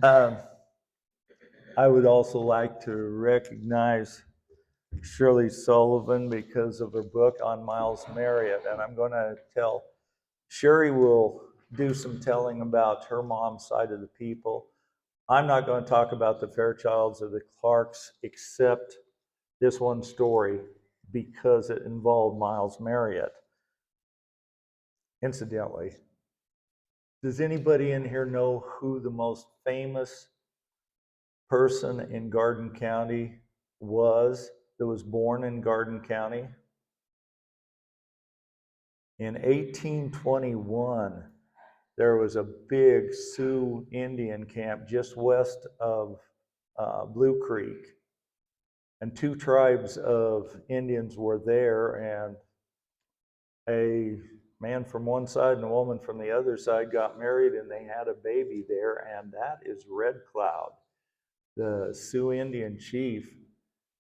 Um, I would also like to recognize Shirley Sullivan because of her book on Miles Maryott, and I'm going to tell Cherrie will do some telling about her mom's side of the people. I'm not going to talk about the Fairchilds or the Clarks except this one story because it involved Miles Maryott. Incidentally, does anybody in here know who the most famous person in Garden County was that was born in Garden County? In 1821, there was a big Sioux Indian camp just west of Blue Creek, and two tribes of Indians were there, and a man from one side and a woman from the other side got married, and they had a baby there, and that is Red Cloud, the Sioux Indian chief.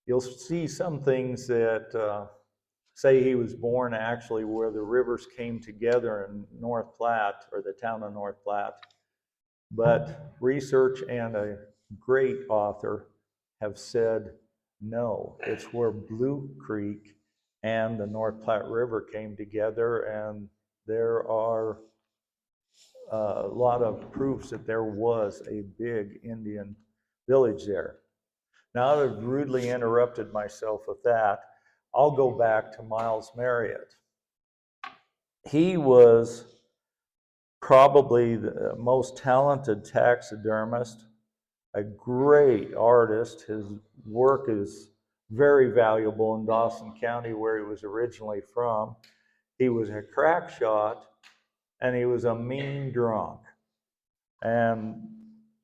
You'll see some things that say he was born actually where the rivers came together in North Platte, or the town of North Platte. But research and a great author have said no, it's where Blue Creek and the North Platte River came together, and there are a lot of proofs that there was a big Indian village there. Now that I've rudely interrupted myself with that, I'll go back to Miles Maryott. He was probably the most talented taxidermist, a great artist. His work is very valuable in Dawson County, where he was originally from. He was a crack shot, and he was a mean drunk. And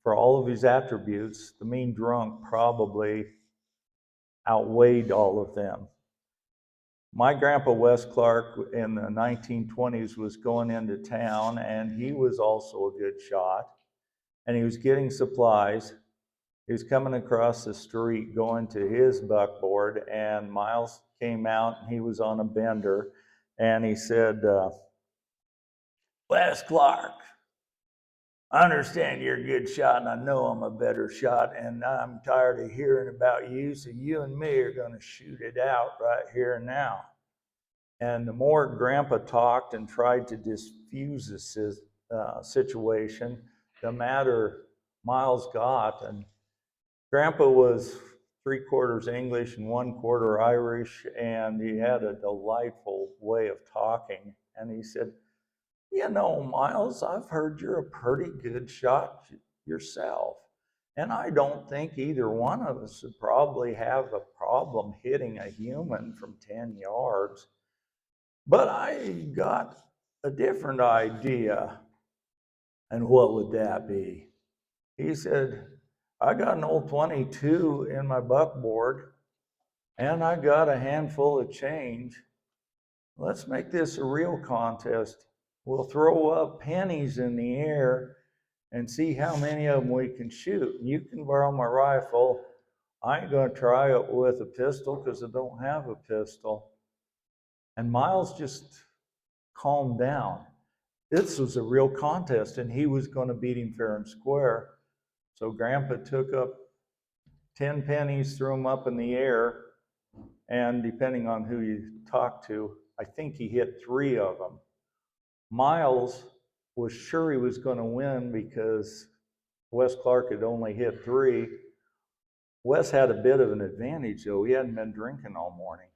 for all of his attributes, the mean drunk probably outweighed all of them. My grandpa, Wes Clark, in the 1920s was going into town, and he was also a good shot. And he was getting supplies. He was coming across the street going to his buckboard, and Miles came out, and he was on a bender, and he said, Wes Clark, I understand you're a good shot, and I know I'm a better shot, and I'm tired of hearing about you, so you and me are going to shoot it out right here and now. And the more Grandpa talked and tried to diffuse this situation, the madder Miles got. And Grandpa was 3/4 English and 1/4 Irish, and he had a delightful way of talking. And he said, you know, Miles, I've heard you're a pretty good shot yourself. And I don't think either one of us would probably have a problem hitting a human from 10 yards. But I got a different idea. And what would that be? He said, I got an old 22 in my buckboard, and I got a handful of change. Let's make this a real contest. We'll throw up pennies in the air and see how many of them we can shoot. You can borrow my rifle. I ain't going to try it with a pistol because I don't have a pistol. And Miles just calmed down. This was a real contest, and he was going to beat him fair and square. So Grandpa took up 10 pennies, threw them up in the air, and depending on who you talk to, I think he hit 3 of them. Miles was sure he was going to win because Wes Clark had only hit 3. Wes had a bit of an advantage, though. He hadn't been drinking all morning.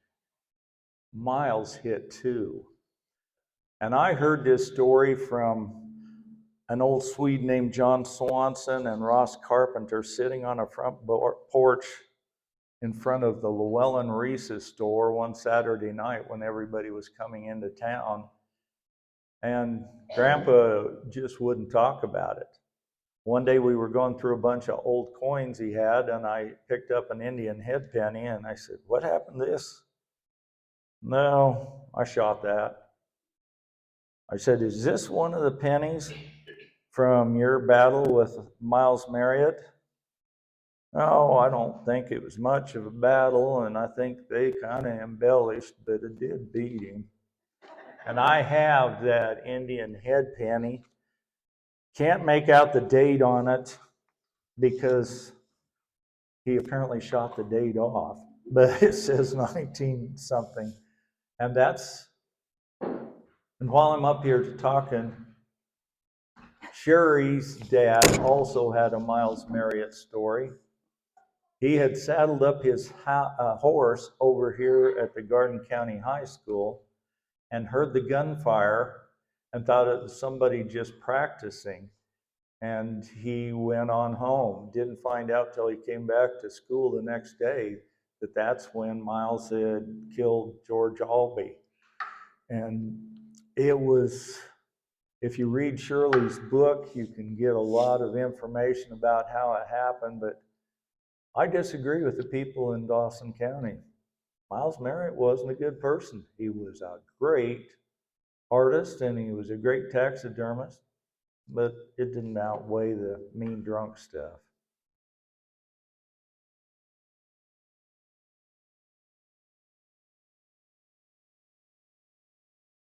Miles hit 2. And I heard this story from an old Swede named John Swanson and Ross Carpenter sitting on a front porch in front of the Llewellyn Reese's store one Saturday night when everybody was coming into town. And Grandpa just wouldn't talk about it. One day we were going through a bunch of old coins he had, and I picked up an Indian head penny, and I said, what happened to this? No, I shot that. I said, is this one of the pennies from your battle with Miles Maryott? No, I don't think it was much of a battle, and I think they kind of embellished, but it did beat him. And I have that Indian head penny. Can't make out the date on it. because he apparently shot the date off, but it says 19 something. And while I'm up here talking, Cherrie's dad also had a Miles Maryott story. He had saddled up his horse over here at the Garden County High School and heard the gunfire and thought it was somebody just practicing. And he went on home. Didn't find out till he came back to school the next day that that's when Miles had killed George Albee. And it was, if you read Shirley's book, you can get a lot of information about how it happened, but I disagree with the people in Dawson County. Miles Maryott wasn't a good person. He was a great artist and he was a great taxidermist, but it didn't outweigh the mean drunk stuff.